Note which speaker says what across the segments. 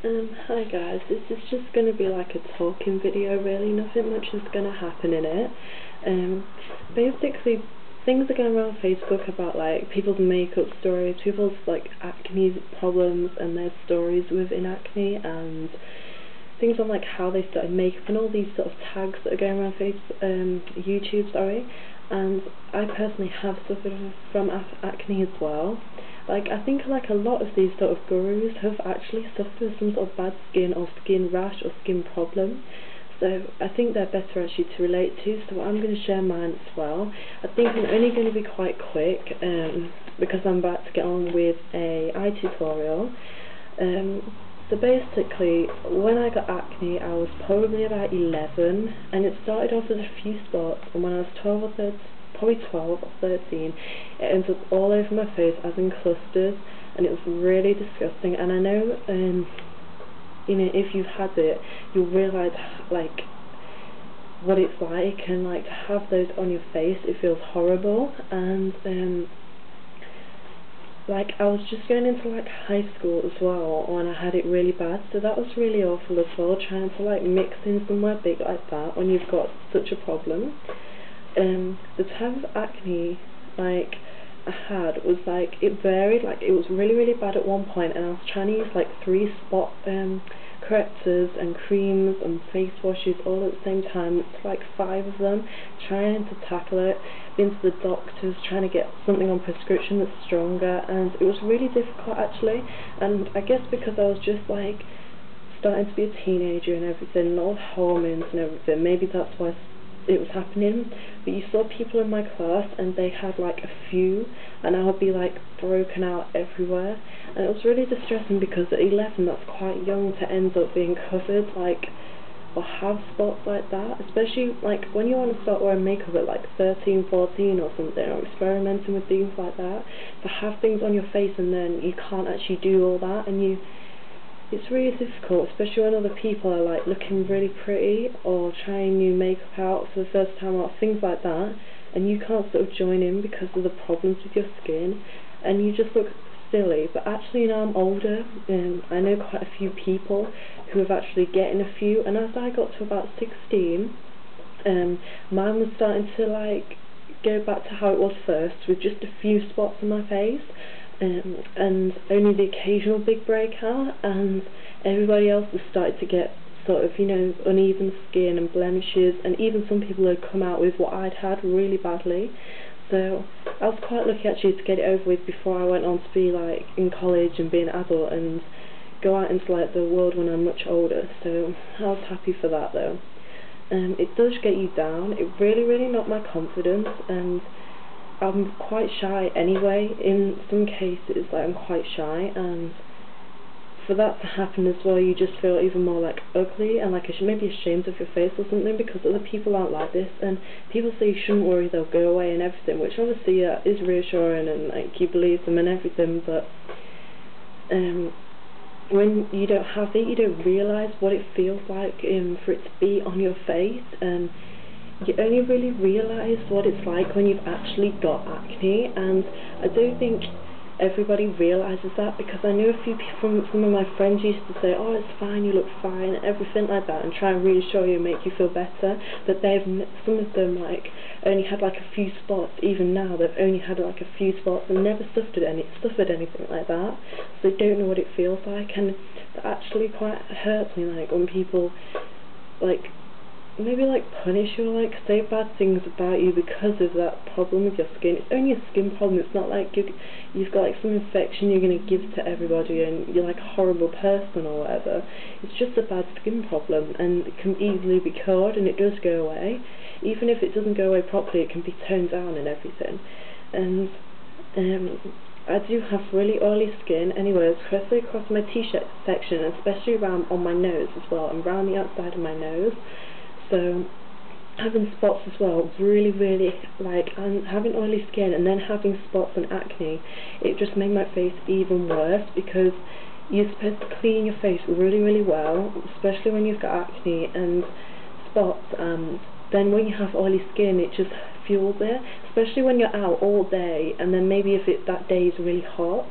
Speaker 1: Hi guys, this is just going to be like a talking video really, nothing much is going to happen in it. Basically, things are going around Facebook about like people's makeup stories, people's like acne problems and their stories within acne, and things on like how they started makeup and all these sort of tags that are going around YouTube, sorry. And I personally have suffered from acne as well. Like, I think like a lot of these sort of gurus have actually suffered with some sort of bad skin or skin rash or skin problem. So I think they're better actually to relate to, so I'm going to share mine as well. I think I'm only going to be quite quick because I'm about to get on with a eye tutorial. So basically, when I got acne, I was probably about 11, and it started off as a few spots, and when I was 12 or 13, probably 12 or 13, it ended up all over my face as in clusters, and it was really disgusting. And I know, you know, if you've had it, you'll realise like what it's like, and like to have those on your face, it feels horrible. And like I was just going into like high school as well when I had it really bad, so that was really awful as well, trying to like mix in somewhere big like that when you've got such a problem. The type of acne like I had was like, it varied, like it was really bad at one point, and I was trying to use like 3 spot correctors and creams and face washes all at the same time. It's like 5 of them, trying to tackle it. Been to the doctors trying to get something on prescription that's stronger, and it was really difficult actually. And I guess because I was just like starting to be a teenager and everything, and all the hormones and everything, maybe that's why it was happening. But you saw people in my class and they had like a few, and I would be like broken out everywhere, and it was really distressing because at 11 that's quite young to end up being covered like or have spots like that, especially like when you want to start wearing makeup at like 13, 14 or something, or experimenting with things like that, to have things on your face and then you can't actually do all that, and it's really difficult, especially when other people are like looking really pretty or trying new makeup out for the first time or things like that, and you can't sort of join in because of the problems with your skin, and you just look silly. But actually now I'm older, and I know quite a few people who have actually getting a few, and as I got to about 16, mine was starting to like go back to how it was first, with just a few spots on my face. And only the occasional big breakout, and everybody else has started to get sort of, you know, uneven skin and blemishes, and even some people had come out with what I'd had really badly. So I was quite lucky actually to get it over with before I went on to be like in college and be an adult and go out into like the world when I'm much older, so I was happy for that though. It does get you down, it really knocked my confidence, and I'm quite shy anyway. In some cases, like I'm quite shy, and for that to happen as well, you just feel even more like ugly and like maybe ashamed of your face or something, because other people aren't like this, and people say you shouldn't worry, they'll go away and everything, which obviously is reassuring and like you believe them and everything, but when you don't have it, you don't realise what it feels like for it to be on your face, and you only really realise what it's like when you've actually got acne. And I don't think everybody realises that, because I know a few people from some of my friends used to say, oh, it's fine, you look fine, and everything like that, and try and reassure you and make you feel better, but some of them like only had like a few spots. Even now they've only had like a few spots and never suffered anything like that, so they don't know what it feels like. And that actually quite hurts me, like when people like maybe like punish you or like say bad things about you because of that problem with your skin. It's only a skin problem, it's not like you've got like some infection you're going to give to everybody and you're like a horrible person or whatever. It's just a bad skin problem, and it can easily be cured, and it does go away. Even if it doesn't go away properly, it can be toned down and everything. And I do have really oily skin anyway, especially across my t-shirt section, especially around on my nose as well, and around the outside of my nose. So having spots as well, really like, and having oily skin and then having spots and acne, it just made my face even worse, because you're supposed to clean your face really well, especially when you've got acne and spots, and then when you have oily skin it just fuels it, especially when you're out all day, and then maybe if that day is really hot,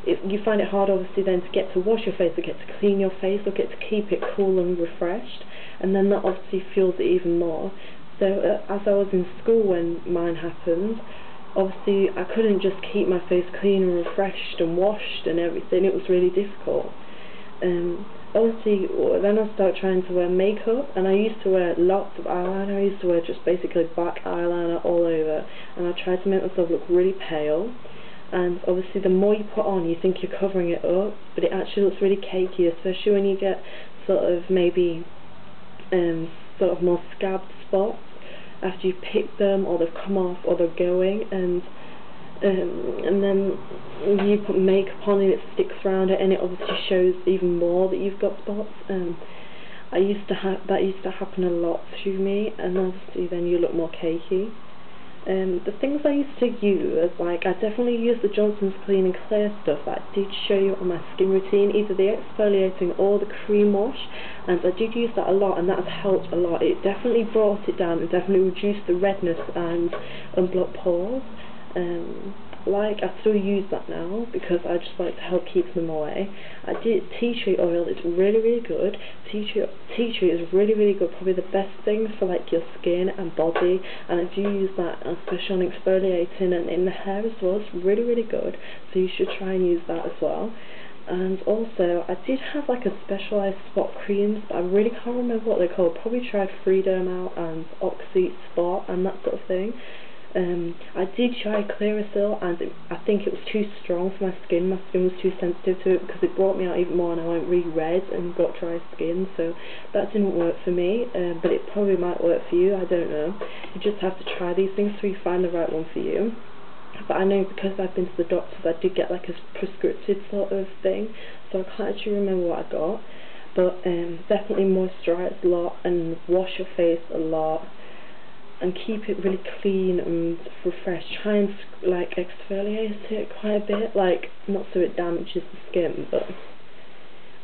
Speaker 1: you find it hard obviously then to get to wash your face, or get to clean your face, or get to keep it cool and refreshed, and then that obviously fuels it even more. So as I was in school when mine happened, obviously I couldn't just keep my face clean and refreshed and washed and everything. It was really difficult. Obviously then I started trying to wear makeup, and I used to wear lots of eyeliner. I used to wear just basically black eyeliner all over, and I tried to make myself look really pale. And obviously the more you put on, you think you're covering it up, but it actually looks really cakey, especially when you get sort of maybe sort of more scabbed spots after you pick them, or they've come off, or they're going, and then you put makeup on and it sticks around it, and it obviously shows even more that you've got spots. That used to happen a lot to me, and obviously then you look more cakey. The things I used to use, like I definitely used the Johnson's Clean and Clear stuff that I did show you on my skin routine, either the exfoliating or the cream wash, and I did use that a lot, and that has helped a lot. It definitely brought it down and definitely reduced the redness and unblocked pores. Like, I still use that now because I just like to help keep them away. I did tea tree oil. It's really good. Tea tree is really good, probably the best thing for like your skin and body, and I do use that especially on exfoliating and in the hair as well. It's really good, so you should try and use that as well. And also I did have like a specialised spot creams, but I really can't remember what they're called. Probably tried Freedom out and Oxy Spot and that sort of thing. I did try Clearasil, and I think it was too strong for my skin. My skin was too sensitive to it because it brought me out even more, and I went really red and got dry skin, so that didn't work for me, but it probably might work for you, I don't know. You just have to try these things so you find the right one for you. But I know because I've been to the doctors, I did get like a prescriptive sort of thing, so I can't actually remember what I got. But definitely moisturise a lot and wash your face a lot, and keep it really clean and refreshed. Try and like exfoliate it quite a bit, like not so it damages the skin, but.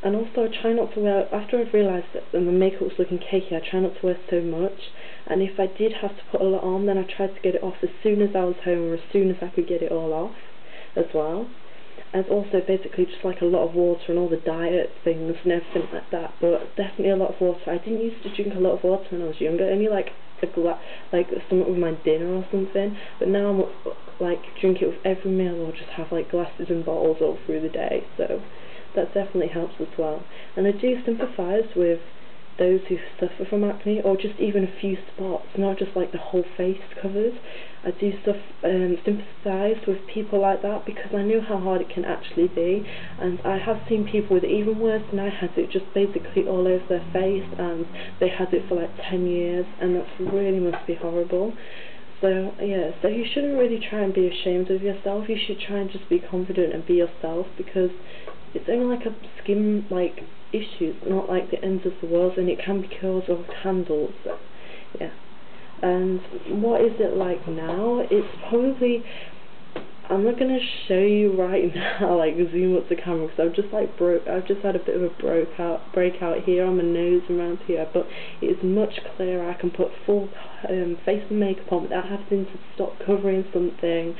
Speaker 1: And also try not to wear, after I've realised that my makeup was looking cakey, I try not to wear so much, and if I did have to put a lot on, then I tried to get it off as soon as I was home, or as soon as I could get it all off as well. And also basically just like a lot of water and all the diet things and everything like that, but definitely a lot of water. I didn't used to drink a lot of water when I was younger, only like like something with my dinner or something, but now I'm like drink it with every meal, or just have like glasses and bottles all through the day, so that definitely helps as well. And I do sympathise with those who suffer from acne, or just even a few spots, not just like the whole face covered. I do sympathise with people like that, because I know how hard it can actually be, and I have seen people with it even worse than I had it, just basically all over their face, and they had it for like 10 years, and that really must be horrible. So yeah, so you shouldn't really try and be ashamed of yourself. You should try and just be confident and be yourself, because it's only like a skin like issue, not like the end of the world, and it can be cured or handled. So yeah. And what is it like now? It's probably, I'm not gonna show you right now, like zoom up the camera, because I've just had a bit of a breakout here on my nose and around here, but it is much clearer. I can put full face and makeup on without having to stop covering something.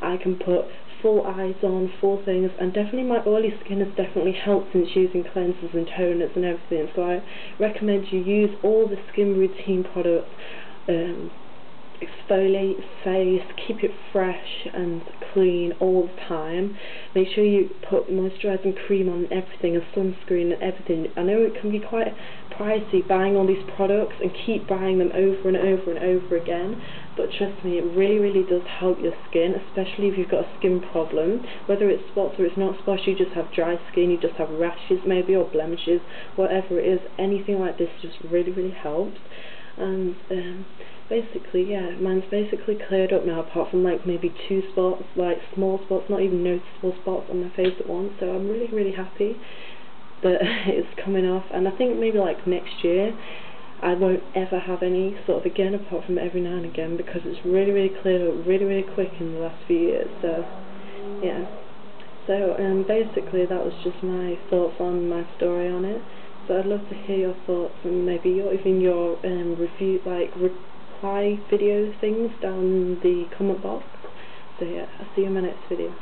Speaker 1: I can put full eyes on, full things, and definitely my oily skin has definitely helped since using cleansers and toners and everything, so I recommend you use all the skin routine products. Exfoliate face, keep it fresh and clean all the time. Make sure you put moisturising cream on everything, and sunscreen and everything. I know it can be quite pricey buying all these products and keep buying them over and over and over again, but trust me, it really does help your skin, especially if you've got a skin problem, whether it's spots or it's not spots, you just have dry skin, you just have rashes maybe, or blemishes, whatever it is, anything like this just really helps. And basically, yeah, mine's basically cleared up now, apart from like maybe 2 spots, like small spots, not even noticeable spots on my face at once, so I'm really happy that it's coming off. And I think maybe like next year I won't ever have any sort of again, apart from every now and again, because it's really cleared up really quick in the last few years. So yeah, so basically that was just my thoughts on my story on it. So I'd love to hear your thoughts, and maybe even your review, like reply video things down in the comment box. So yeah, I'll see you in my next video.